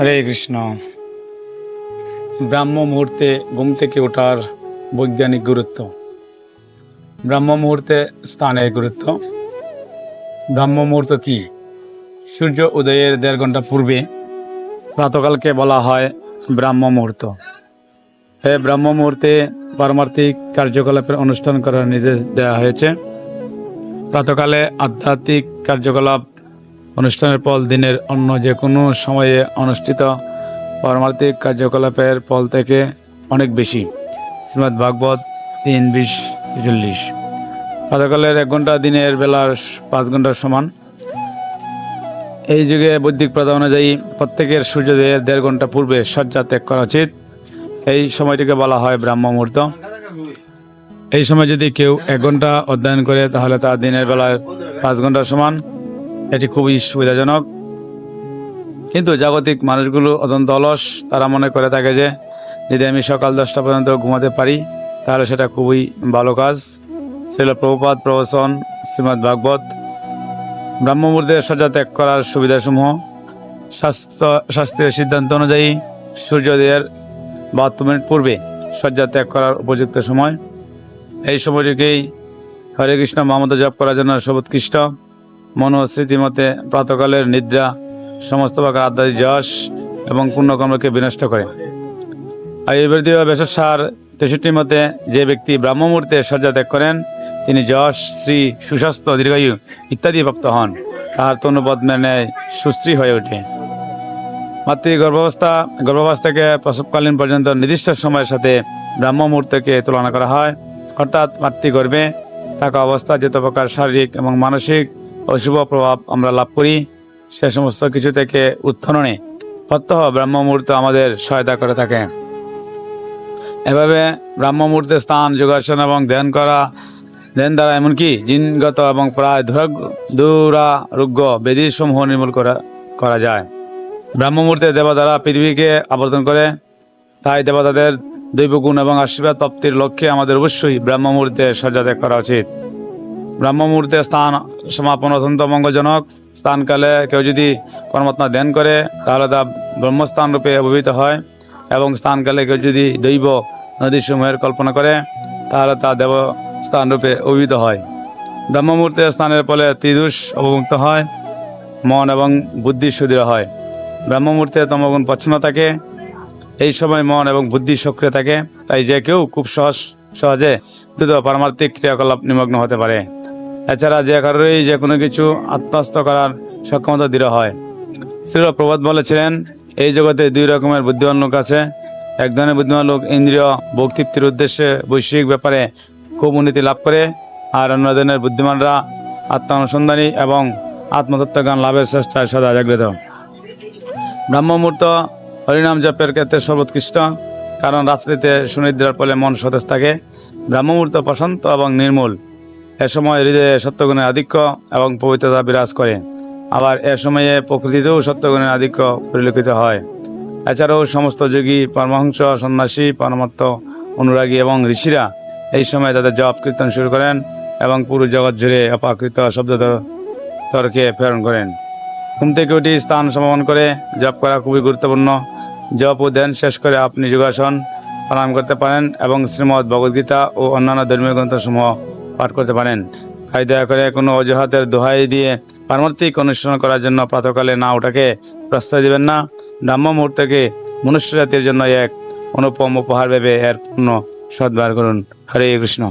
হরে কৃষ্ণ। ব্রাহ্ম মুহূর্তে ঘুম থেকে ওঠার বৈজ্ঞানিক গুরুত্ব। ব্রাহ্ম মুহূর্তে স্থানের গুরুত্ব। ব্রাহ্ম মুহূর্ত কি? সূর্য উদয়ের 1.5 ঘন্টা পূর্বে প্রাতকালকে বলা হয় ব্রাহ্ম মুহূর্ত। এই ব্রাহ্ম মুহূর্তে পারমার্থিক কার্যকলাপের অনুষ্ঠান করার নির্দেশ দেওয়া হয়েছে। প্রাতকালে আধ্যাত্মিক কার্যকলাপ অনুষ্ঠানের ফল দিনের অন্য যে কোনো সময়ে অনুষ্ঠিত পারমার্থিক কার্যকলাপের ফল থেকে অনেক বেশি। শ্রীমদ্ ভাগবত 3:20-46। প্রাতকালের 1 ঘন্টা দিনের বেলার 5 ঘন্টার সমান। এই যুগে বৈদিক প্রথা অনুযায়ী প্রত্যেকের সূর্যোদয়ের 1.5 ঘন্টা পূর্বে শয্যা ত্যাগ করা উচিত। এই সময়টিকে বলা হয় ব্রাহ্ম মুহূর্ত। এই সময় যদি কেউ 1 ঘন্টা অধ্যয়ন করে তাহলে তার দিনের বেলায় 5 ঘন্টার সমান। এটি খুবই সুবিধাজনক। কিন্তু জাগতিক মানুষগুলো অত্যন্ত অলস। তারা মনে করে থাকে যে যদি আমি সকাল 10টা পর্যন্ত ঘুমাতে পারি তাহলে সেটা খুবই ভালো কাজ। ছিল প্রভুপাদ প্রবচন শ্রীমদ্ ভাগবত। ব্রাহ্ম মুহূর্তে শয্যা ত্যাগ করার সুবিধাসমূহ। শাস্ত্রের সিদ্ধান্ত অনুযায়ী সূর্যোদয়ের 72 মিনিট পূর্বে শয্যা ত্যাগ করার উপযুক্ত সময়। এই সময়টিকেই হরে কৃষ্ণ মহামন্ত্র জপ করার জন্য সর্বোৎকৃষ্ট। মনোস্মৃতি মতে প্রাতকালের নিদ্রা সমস্ত প্রকার আধ্যাত্মিক যশ এবং পুণ্যকর্মকে বিনষ্ট করে। আয়ুর্বেদীয় ভেষজসার 63 মতে যে ব্যক্তি ব্রাহ্ম মুহূর্তে শয্যা ত্যাগ করেন তিনি যশ, শ্রী, সুস্বাস্থ্য, দীর্ঘায়ু ইত্যাদি প্রাপ্ত হন। তাহার তনুপদ্মের ন্যায় সুশ্রী হয়ে ওঠে। গর্ভাবস্থা থেকে প্রসবকালীন পর্যন্ত নির্দিষ্ট সময়ের সাথে ব্রাহ্ম মুহূর্তকে তুলনা করা হয়। অর্থাৎ মাতৃগর্ভে থাকা অবস্থা যত প্রকার শারীরিক এবং মানসিক অশুভ প্রভাব আমরা লাভ করি সে সমস্ত কিছু থেকে উত্তরণে প্রত্যহ ব্রাহ্ম মুহূর্ত আমাদের সহায়তা করে থাকে। এভাবে ব্রাহ্ম মুহূর্তে স্থান, যোগাসন এবং ধ্যান দ্বারা এমনকি জিনগত এবং প্রায় দুরারোগ্য ব্যাধিসমূহ নির্মূল করা যায়। ব্রাহ্ম মুহূর্তে দেবতারা পৃথিবীকে আবর্তন করে। তাই দেবতাদের দৈব গুণ এবং আশীর্বাদ প্রাপ্তির লক্ষ্যে আমাদের অবশ্যই ব্রাহ্ম মুহূর্তে শয্যা ত্যাগ করা উচিত। ব্রাহ্ম মুহূর্তে স্থান সমাপন অত্যন্ত মঙ্গলজনক। স্থানকালে কেউ যদি পরমাত্মা ধ্যান করে তাহলে তা ব্রহ্মস্থান রূপে অভিহিত হয়, এবং স্থানকালে কেউ যদি দৈব নদীসমূহের কল্পনা করে তাহলে তা দেবস্থান রূপে অভিহিত হয়। ব্রাহ্ম মুহূর্তে স্থানের ফলে ত্রিদোষ অবমুক্ত হয়, মন এবং বুদ্ধি সুদৃঢ় হয়। ব্রাহ্ম মুহূর্তে তমগুণ প্রচ্ছন্ন থাকে। এই সময় মন এবং বুদ্ধি সক্রিয় থাকে। তাই যে কেউ খুব সহজে দ্রুত পারমার্থিক ক্রিয়াকলাপ নিমগ্ন হতে পারে। এছাড়া যে কারোরই যে কোনো কিছু আত্মস্থ করার সক্ষমতা দৃঢ় হয়। শ্রীল প্রভাত বলেছিলেন, এই জগতে 2 রকমের বুদ্ধিমান লোক আছে। এক ধরনের বুদ্ধিমান লোক ইন্দ্রিয় ভোগতৃপ্তির উদ্দেশ্যে বৈশ্বিক ব্যাপারে খুব উন্নতি লাভ করে, আর অন্য ধরনের বুদ্ধিমানরা আত্মানুসন্ধানী এবং আত্মতত্ত্বজ্ঞান লাভের চেষ্টায় সদা জাগ্রত। ব্রাহ্ম মুহূর্ত হরিনাম জপের ক্ষেত্রে সর্বোৎকৃষ্ট, কারণ রাত্রিতে সুনিদ্রার ফলে মন সতেজ থাকে। ব্রাহ্ম মুহূর্ত প্রশান্ত এবং নির্মূল। এ সময় হৃদয়ে সত্যগুণের আধিক্য এবং পবিত্রতা বিরাজ করে। আবার এ সময়ে প্রকৃতিতেও সত্যগুণের আধিক্য পরিলক্ষিত হয়। এছাড়াও সমস্ত যোগী, পরমহংস, সন্ন্যাসী, পরমাত্ম অনুরাগী এবং ঋষিরা এই সময় তাদের জপ কীর্তন শুরু করেন এবং পুরো জগৎ জুড়ে অপাকৃত শব্দতরকে প্রেরণ করেন। ঘুম থেকে উঠে স্থান সমাপন করে জপ করা খুবই গুরুত্বপূর্ণ। জপ ও ধ্যান শেষ করে আপনি যোগাসন প্রাণায়াম করতে পারেন এবং শ্রীমদ্ ভগবদ্গীতা ও অন্যান্য ধর্মীয় গ্রন্থসমূহ পাঠ করতে পারেন। তাই দয়া করে কোনো অজুহাতের দোহাই দিয়ে পারমার্থিক অনুশীলন করার জন্য প্রাতকালে না ওঠাকে প্রশ্রয় দিবেন না। ব্রাহ্ম মুহূর্তকে মনুষ্য জাতির জন্য এক অনুপম উপহার ভেবে এর পূর্ণ সদ্ব্যবহার করুন। হরে কৃষ্ণ।